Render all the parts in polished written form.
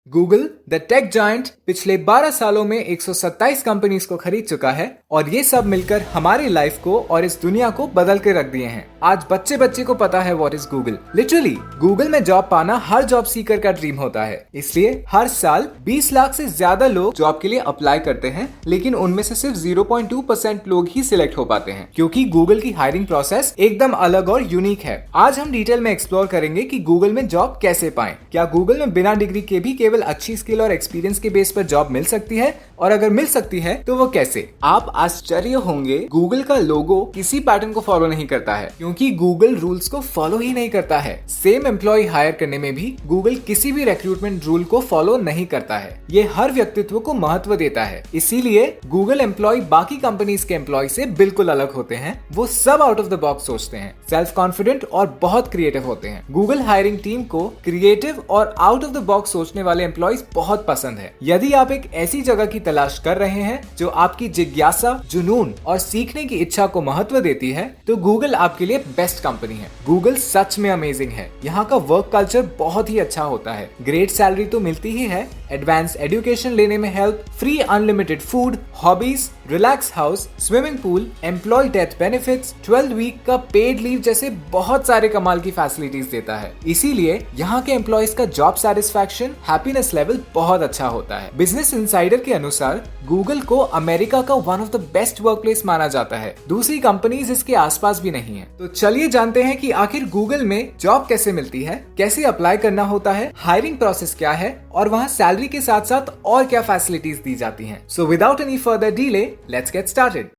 Google the tech giant पिछले 12 सालों में 127 कंपनीज को खरीद चुका है और ये सब मिलकर हमारी लाइफ को और इस दुनिया को बदल के रख दिए हैं। आज बच्चे बच्चे को पता है what is Google. Literally Google में जॉब पाना हर जॉब सीकर का ड्रीम होता है। इसलिए हर साल 20 लाख से ज्यादा लोग जॉब के लिए अप्लाई करते हैं, लेकिन उनमें से सिर्फ 0.2% लोग ही सिलेक्ट हो पाते हैं, क्योंकि गूगल की हायरिंग प्रोसेस एकदम अलग और यूनिक है। आज हम डिटेल में एक्सप्लोर करेंगे कि गूगल में जॉब कैसे पाएं। क्या गूगल में बिना डिग्री के भी केवल अच्छी स्किल और एक्सपीरियंस के बेस पर जॉब मिल सकती है, और अगर मिल सकती है तो वो कैसे। आप आश्चर्य होंगे, गूगल का लोगो किसी पैटर्न को फॉलो नहीं करता है, क्योंकि गूगल रूल्स को फॉलो ही नहीं करता है। सेम एम्प्लॉय हायर करने में भी गूगल किसी भी रिक्रूटमेंट रूल को फॉलो नहीं करता है। ये हर व्यक्तित्व को महत्व देता है। इसीलिए गूगल एम्प्लॉय बाकी कंपनीज के एम्प्लॉय से बिल्कुल अलग होते हैं। वो सब आउट ऑफ द बॉक्स सोचते हैं, सेल्फ कॉन्फिडेंट और बहुत क्रिएटिव होते हैं। गूगल हायरिंग टीम को क्रिएटिव और आउट ऑफ द बॉक्स सोचने वाले एम्प्लॉयज बहुत पसंद है। यदि आप एक ऐसी जगह की तलाश कर रहे हैं जो आपकी जिज्ञासा, जुनून और सीखने की इच्छा को महत्व देती है, तो गूगल आपके लिए बेस्ट कंपनी है। गूगल सच में अमेजिंग है। यहाँ का वर्क कल्चर बहुत ही अच्छा होता है। ग्रेट सैलरी तो मिलती ही है, एडवांस एजुकेशन लेने में help, free unlimited food, hobbies, relax house, swimming pool, employ death benefits, 12 week का पेड लीव जैसे बहुत सारे कमाल की फैसिलिटीज देता है। इसीलिए यहाँ के एम्प्लॉयज का जॉब सेटिस्फैक्शन, हैप्पीनेस लेवल बहुत अच्छा होता है। बिजनेस इनसाइडर के अनुसार गूगल को अमेरिका का one of the best work place माना जाता है। दूसरी कंपनीज इसके आसपास भी नहीं है। तो चलिए जानते हैं कि आखिर गूगल में जॉब कैसे मिलती है, कैसे अप्लाई करना होता है, हायरिंग प्रोसेस क्या है और वहाँ सैलरी के साथ साथ और क्या फैसिलिटीज दी जाती हैं। So without any further delay, let's get started.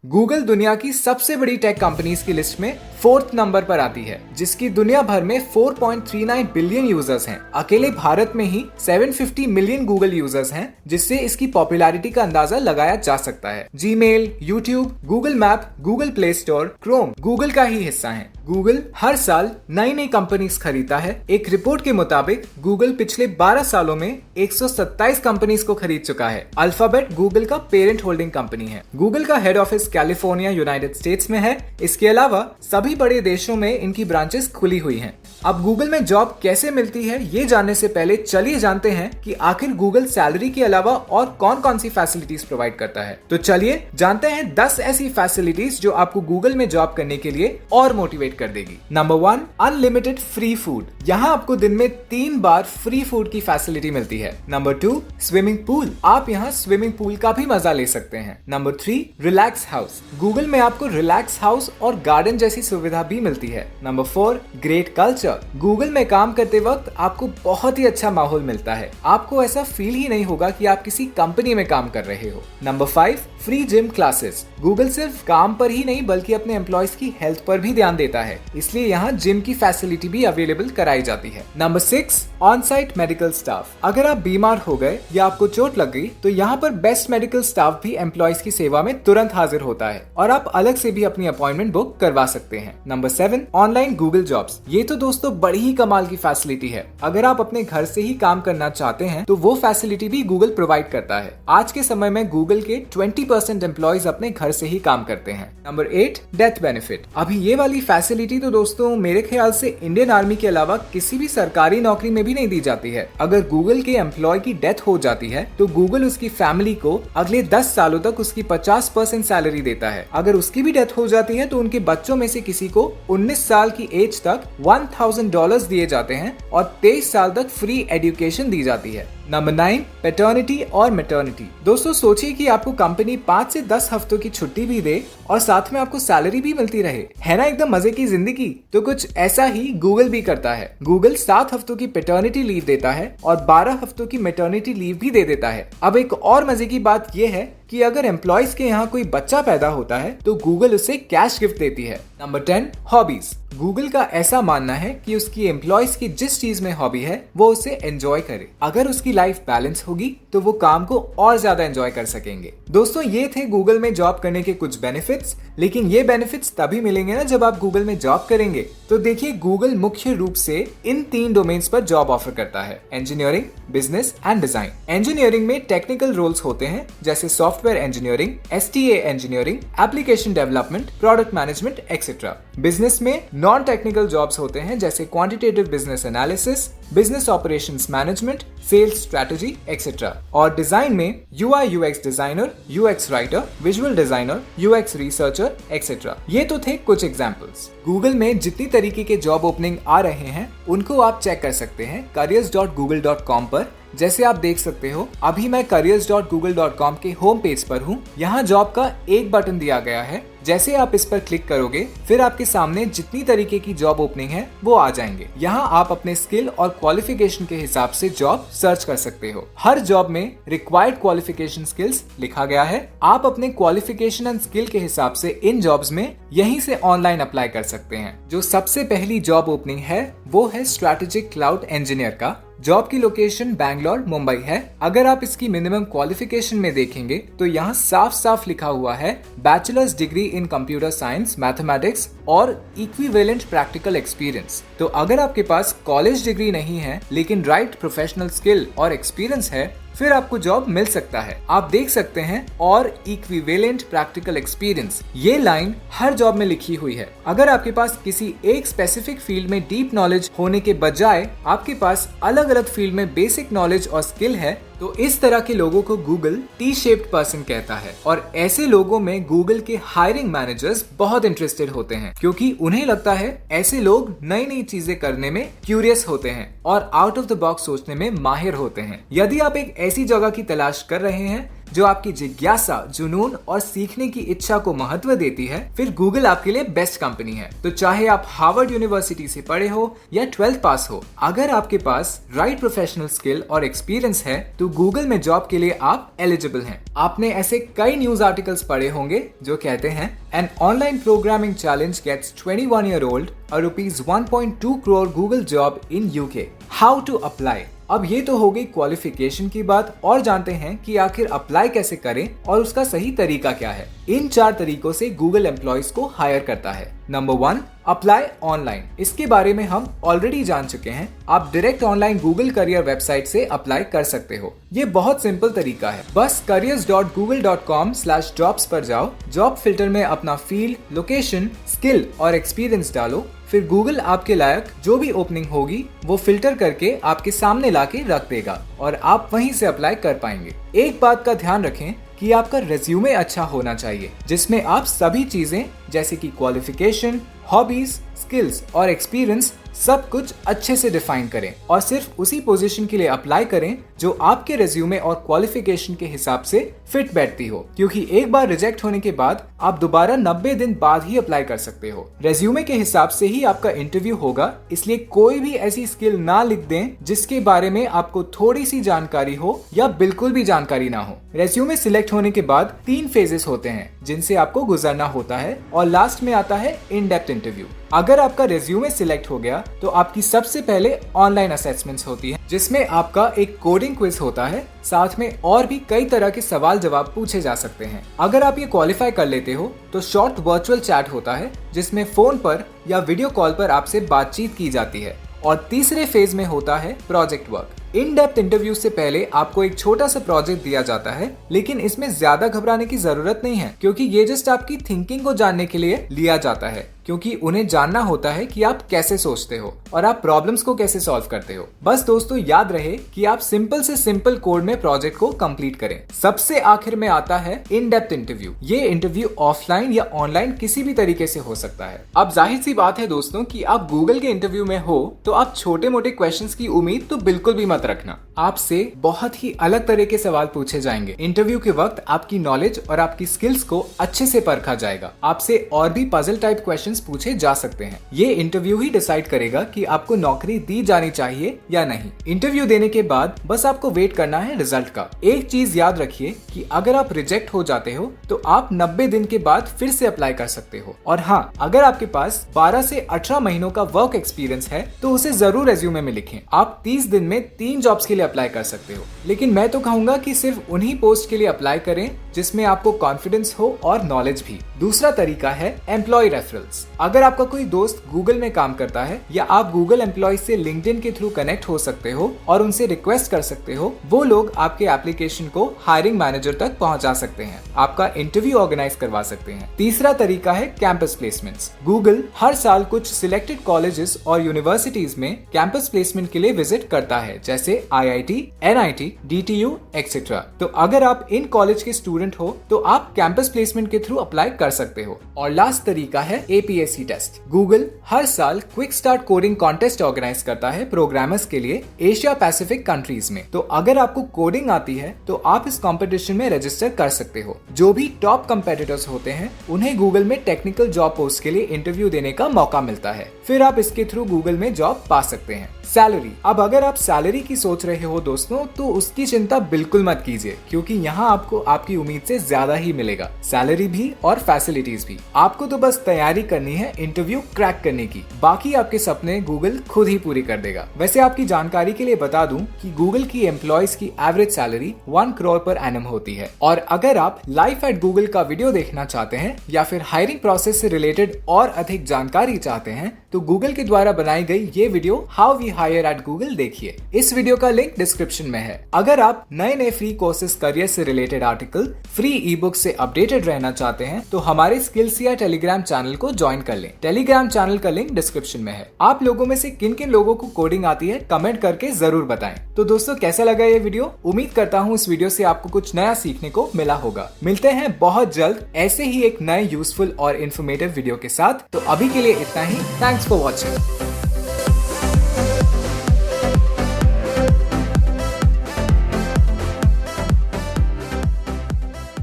Google दुनिया की सबसे बड़ी टेक कंपनीज की लिस्ट में 4th नंबर पर आती है, जिसकी दुनिया भर में 4.39 बिलियन यूजर्स हैं। अकेले भारत में ही 750 मिलियन गूगल यूजर्स हैं, जिससे इसकी पॉपुलैरिटी का अंदाजा लगाया जा सकता है। Gmail, YouTube, Google map, Google play store, Chrome Google का ही हिस्सा है। गूगल हर साल नई नई कंपनीज खरीदता है। एक रिपोर्ट के मुताबिक गूगल पिछले 12 सालों में 127 कंपनीज को खरीद चुका है। अल्फाबेट गूगल का पेरेंट होल्डिंग कंपनी है। गूगल का head office California, United states में है। इसके अलावा सभी बड़े देशों में इनकी ब्रांचेस खुली हुई हैं। अब गूगल में जॉब कैसे मिलती है, ये जानने से पहले चलिए जानते हैं कि आखिर गूगल सैलरी के अलावा और कौन कौन सी फैसिलिटीज प्रोवाइड करता है। तो चलिए जानते हैं 10 ऐसी फैसिलिटीज जो आपको गूगल में जॉब करने के लिए और मोटिवेट कर देगी। Number 1, unlimited free food. यहाँ आपको दिन में 3 बार फ्री फूड की फैसिलिटी मिलती है। Number 2, swimming pool. आप यहाँ स्विमिंग पूल का भी मजा ले सकते हैं। Number 3, relax house. गूगल में आपको रिलैक्स हाउस और गार्डन जैसी सुविधा भी मिलती है। Number 4, great culture. गूगल में काम करते वक्त आपको बहुत ही अच्छा माहौल मिलता है। आपको ऐसा फील ही नहीं होगा कि आप किसी कंपनी में काम कर रहे हो। Number 5, free gym classes. Google सिर्फ काम पर ही नहीं बल्कि अपने एम्प्लॉयज की हेल्थ पर भी ध्यान देता है, इसलिए यहाँ जिम की फैसिलिटी भी अवेलेबल कराई जाती है। Number 6, on site medical staff. अगर आप बीमार हो गए या आपको चोट लग गई तो यहाँ पर बेस्ट मेडिकल स्टाफ भी एम्प्लॉयज की सेवा में तुरंत हाजिर होता है और आप अलग से भी अपनी अपॉइंटमेंट बुक करवा सकते हैं। Number 7, online Google jobs. ये तो दोस्तों बड़ी ही कमाल की फैसिलिटी है। अगर आप अपने घर से ही काम करना चाहते हैं तो वो फैसिलिटी भी गूगल प्रोवाइड करता है। आज के समय में गूगल के 20% एम्प्लॉयज अपने घर से ही काम करते हैं। Number 8, death benefit. अभी ये वाली फैसिलिटी तो दोस्तों मेरे ख्याल से इंडियन आर्मी के अलावा किसी भी सरकारी नौकरी में भी नहीं दी जाती है। अगर गूगल के एम्प्लॉय की डेथ हो जाती है तो गूगल उसकी फैमिली को अगले 10 सालों तक उसकी 50% सैलरी देता है। अगर उसकी भी डेथ हो जाती है तो उनके बच्चों में से किसी को 19 साल की एज तक $1000 दिए जाते हैं और 23 साल तक फ्री एजुकेशन दी जाती है। नंबर 9, पैटर्निटी और मैटर्निटी। दोस्तों सोचिए कि आपको कंपनी 5 से 10 हफ्तों की छुट्टी भी दे और साथ में आपको सैलरी भी मिलती रहे। है ना एकदम मजे की जिंदगी। तो कुछ ऐसा ही गूगल भी करता है। गूगल 7 हफ्तों की पैटर्निटी लीव देता है और 12 हफ्तों की मैटर्निटी लीव भी दे देता है। अब एक और मजे की बात यह है कि अगर एम्प्लॉयज के यहाँ कोई बच्चा पैदा होता है तो गूगल उसे कैश गिफ्ट देती है। Number 10, hobbies. गूगल का ऐसा मानना है कि उसकी एम्प्लॉयज की जिस चीज में हॉबी है वो उसे एंजॉय करे। अगर उसकी लाइफ बैलेंस होगी तो वो काम को और ज्यादा एंजॉय कर सकेंगे। दोस्तों ये थे गूगल में जॉब करने के कुछ बेनिफिट्स, लेकिन ये बेनिफिट्स तभी मिलेंगे ना जब आप गूगल में जॉब करेंगे। तो देखिए गूगल मुख्य रूप से इन 3 डोमेन्स पर जॉब ऑफर करता है, engineering, business and design. Engineering में टेक्निकल रोल्स होते हैं जैसे software engineering, STA engineering, application development, product management etcetera. Business में नॉन टेक्निकल जॉब्स होते हैं जैसे quantitative business analysis, business operations management, sales strategy etcetera. और डिजाइन में UI UX designer, UX writer, visual designer, UX researcher etcetera. ये तो थे कुछ एग्जांपल्स। गूगल में जितनी तरीके के जॉब ओपनिंग आ रहे हैं उनको आप चेक कर सकते हैं careers.google.com पर। जैसे आप देख सकते हो अभी मैं careers.google.com के होम पेज पर हूँ। यहाँ जॉब का एक बटन दिया गया है, जैसे आप इस पर क्लिक करोगे फिर आपके सामने जितनी तरीके की जॉब ओपनिंग है वो आ जाएंगे। यहाँ आप अपने स्किल और क्वालिफिकेशन के हिसाब से जॉब सर्च कर सकते हो। हर जॉब में रिक्वायर्ड क्वालिफिकेशन स्किल्स लिखा गया है। आप अपने क्वालिफिकेशन एंड स्किल के हिसाब से इन जॉब्स में यहीं से ऑनलाइन अप्लाई कर सकते हैं। जो सबसे पहली जॉब ओपनिंग है वो है स्ट्रैटेजिक क्लाउड इंजीनियर का। जॉब की लोकेशन बैंगलोर, मुंबई है। अगर आप इसकी मिनिमम क्वालिफिकेशन में देखेंगे तो यहाँ साफ साफ लिखा हुआ है bachelors degree in computer science, mathematics और इक्विवेलेंट प्रैक्टिकल एक्सपीरियंस। तो अगर आपके पास कॉलेज डिग्री नहीं है लेकिन राइट प्रोफेशनल स्किल और एक्सपीरियंस है फिर आपको जॉब मिल सकता है। आप देख सकते हैं और इक्विवेलेंट प्रैक्टिकल एक्सपीरियंस, ये लाइन हर जॉब में लिखी हुई है। अगर आपके पास किसी एक स्पेसिफिक फील्ड में डीप नॉलेज होने के बजाय आपके पास अलग अलग फील्ड में बेसिक नॉलेज और स्किल है तो इस तरह के लोगों को गूगल T-shaped पर्सन कहता है। और ऐसे लोगों में गूगल के हायरिंग मैनेजर्स बहुत इंटरेस्टेड होते हैं क्योंकि उन्हें लगता है ऐसे लोग नई नई चीजें करने में क्यूरियस होते हैं और आउट ऑफ द बॉक्स सोचने में माहिर होते हैं। यदि आप एक ऐसी जगह की तलाश कर रहे हैं जो आपकी जिज्ञासा, जुनून और सीखने की इच्छा को महत्व देती है फिर गूगल आपके लिए बेस्ट कंपनी है। तो चाहे आप हार्वर्ड यूनिवर्सिटी से पढ़े हो या 12th पास हो, अगर आपके पास राइट प्रोफेशनल स्किल और एक्सपीरियंस है तो गूगल में जॉब के लिए आप एलिजिबल हैं। आपने ऐसे कई न्यूज आर्टिकल्स पढ़े होंगे जो कहते हैं an online programming challenge gets 21-year-old a rupees 1.2 crore Google job in UK. How to apply? अब ये तो हो गई क्वालिफिकेशन की बात और जानते हैं कि आखिर अप्लाई कैसे करें और उसका सही तरीका क्या है। इन 4 तरीकों से गूगल एम्प्लॉइज को हायर करता है। Number 1, apply online. इसके बारे में हम ऑलरेडी जान चुके हैं। आप direct online Google career website से अप्लाई कर सकते हो। ये बहुत सिंपल तरीका है। बस careers.google.com/jobs पर जाओ, जॉब फिल्टर में अपना फील्ड, लोकेशन, स्किल और एक्सपीरियंस डालो। फिर गूगल आपके लायक जो भी ओपनिंग होगी वो फिल्टर करके आपके सामने लाके रख देगा और आप वहीं से अप्लाई कर पाएंगे। एक बात का ध्यान रखें कि आपका रेज्यूमे अच्छा होना चाहिए जिसमें आप सभी चीजें जैसे कि क्वालिफिकेशन, हॉबीज, स्किल्स और एक्सपीरियंस सब कुछ अच्छे से डिफाइन करें और सिर्फ उसी पोजीशन के लिए अप्लाई करें जो आपके रेज्यूमे और क्वालिफिकेशन के हिसाब से फिट बैठती हो, क्योंकि एक बार रिजेक्ट होने के बाद आप दोबारा 90 दिन बाद ही अप्लाई कर सकते हो। रेज्यूमे के हिसाब से ही आपका इंटरव्यू होगा, इसलिए कोई भी ऐसी स्किल ना लिख दें जिसके बारे में आपको थोड़ी सी जानकारी हो या बिल्कुल भी जानकारी ना हो। रेज्यूमे सिलेक्ट होने के बाद 3 फेजेस होते हैं जिनसे आपको गुजरना होता है और लास्ट में आता है इन डेप्थ इंटरव्यू। अगर आपका रेज्यूमे सिलेक्ट हो गया तो आपकी सबसे पहले ऑनलाइन असेसमेंट्स होती है जिसमें आपका एक कोडिंग क्विज होता है, साथ में और भी कई तरह के सवाल जवाब पूछे जा सकते हैं। अगर आप ये क्वालिफाई कर लेते हो तो शॉर्ट वर्चुअल चैट होता है जिसमें फोन पर या वीडियो कॉल पर आपसे बातचीत की जाती है और तीसरे फेज में होता है project work. In depth interview से पहले आपको एक छोटा सा प्रोजेक्ट दिया जाता है, लेकिन इसमें ज्यादा घबराने की जरूरत नहीं है क्योंकि ये जस्ट आपकी थिंकिंग को जानने के लिए लिया जाता है, क्योंकि उन्हें जानना होता है कि आप कैसे सोचते हो और आप प्रॉब्लम्स को कैसे सॉल्व करते हो। बस दोस्तों याद रहे कि आप सिंपल से सिंपल कोड में प्रोजेक्ट को कंप्लीट करें। सबसे आखिर में आता है इन डेप्थ इंटरव्यू। ये इंटरव्यू ऑफलाइन या ऑनलाइन किसी भी तरीके से हो सकता है। अब जाहिर सी बात है दोस्तों कि आप गूगल के इंटरव्यू में हो तो आप छोटे मोटे क्वेश्चंस की उम्मीद तो बिल्कुल भी मत रखना। आपसे बहुत ही अलग तरह के सवाल पूछे जाएंगे। इंटरव्यू के वक्त आपकी नॉलेज और आपकी स्किल्स को अच्छे से परखा जाएगा। आपसे और भी पजल टाइप क्वेश्चंस क्वेश्चंस पूछे जा सकते हैं। ये इंटरव्यू ही डिसाइड करेगा कि आपको नौकरी दी जानी चाहिए या नहीं। इंटरव्यू देने के बाद बस आपको वेट करना है रिजल्ट का। एक चीज याद रखिए कि अगर आप रिजेक्ट हो जाते हो तो आप 90 दिन के बाद फिर से अप्लाई कर सकते हो। और हाँ, अगर आपके पास 12 से 18 महीनों का वर्क एक्सपीरियंस है तो उसे जरूर रेज्यूमे में लिखें। आप 30 दिन में 3 जॉब्स के लिए अप्लाई कर सकते हो, लेकिन मैं तो कहूंगा कि सिर्फ उन्हीं पोस्ट के लिए अप्लाई करें जिसमें आपको कॉन्फिडेंस हो और नॉलेज भी। दूसरा तरीका है एम्प्लॉय रेफरल्स। अगर आपका कोई दोस्त गूगल में काम करता है या आप गूगल एम्प्लॉय से लिंक्डइन के थ्रू कनेक्ट हो सकते हो और उनसे रिक्वेस्ट कर सकते हो, वो लोग आपके एप्लीकेशन को हायरिंग मैनेजर तक पहुंचा सकते हैं, आपका इंटरव्यू ऑर्गेनाइज करवा सकते हैं। तीसरा तरीका है कैंपस प्लेसमेंट्स। गूगल हर साल कुछ सिलेक्टेड कॉलेजेस और यूनिवर्सिटीज में कैंपस प्लेसमेंट के लिए विजिट करता है, जैसे IIT, NIT, DTU एक्सेट्रा। तो अगर आप इन कॉलेज के स्टूडेंट हो तो आप कैंपस प्लेसमेंट के थ्रू अप्लाई कर सकते हो। और लास्ट तरीका है APSC टेस्ट। गूगल हर साल quick start coding contest organize करता है प्रोग्रामर्स के लिए एशिया पैसिफिक कंट्रीज में। तो अगर आपको कोडिंग आती है तो आप इस कंपटीशन में रजिस्टर कर सकते हो। जो भी टॉप कंपेटिटर्स होते हैं उन्हें गूगल में टेक्निकल जॉब पोस्ट के लिए इंटरव्यू देने का मौका मिलता है, फिर आप इसके थ्रू गूगल में जॉब पा सकते हैं। सैलरी। अब अगर आप सैलरी की सोच रहे हो दोस्तों, तो उसकी चिंता बिल्कुल मत कीजिए, क्योंकि यहाँ आपको आपकी उम्मीद से ज्यादा ही मिलेगा, सैलरी भी और फैसिलिटीज भी। आपको तो बस तैयारी करनी है इंटरव्यू क्रैक करने की, बाकी आपके सपने गूगल खुद ही पूरी कर देगा। वैसे आपकी जानकारी के लिए बता दूं कि गूगल की एम्प्लॉयज की average salary 1 crore per annum होती है। और अगर आप लाइफ एट गूगल का वीडियो देखना चाहते हैं या फिर हायरिंग प्रोसेस से रिलेटेड और अधिक जानकारी चाहते हैं तो गूगल के द्वारा बनाई गई ये video how we hire at Google देखिए। इस वीडियो का लिंक डिस्क्रिप्शन में है। अगर आप नए फ्री कोर्सेज करियर से रिलेटेड आर्टिकल, फ्री ई बुक से अपडेटेड रहना चाहते हैं तो हमारे स्किल्स या टेलीग्राम चैनल को ज्वाइन कर लें। टेलीग्राम चैनल का लिंक डिस्क्रिप्शन में है। आप लोगों में से किन किन लोगों को कोडिंग आती है कमेंट करके जरूर बताएं। तो दोस्तों, कैसा लगा ये वीडियो? उम्मीद करता हूँ इस वीडियो से आपको कुछ नया सीखने को मिला होगा। मिलते हैं बहुत जल्द ऐसे ही एक नए यूजफुल और इन्फॉर्मेटिव वीडियो के साथ। तो अभी के लिए इतना ही। Thanks for watching.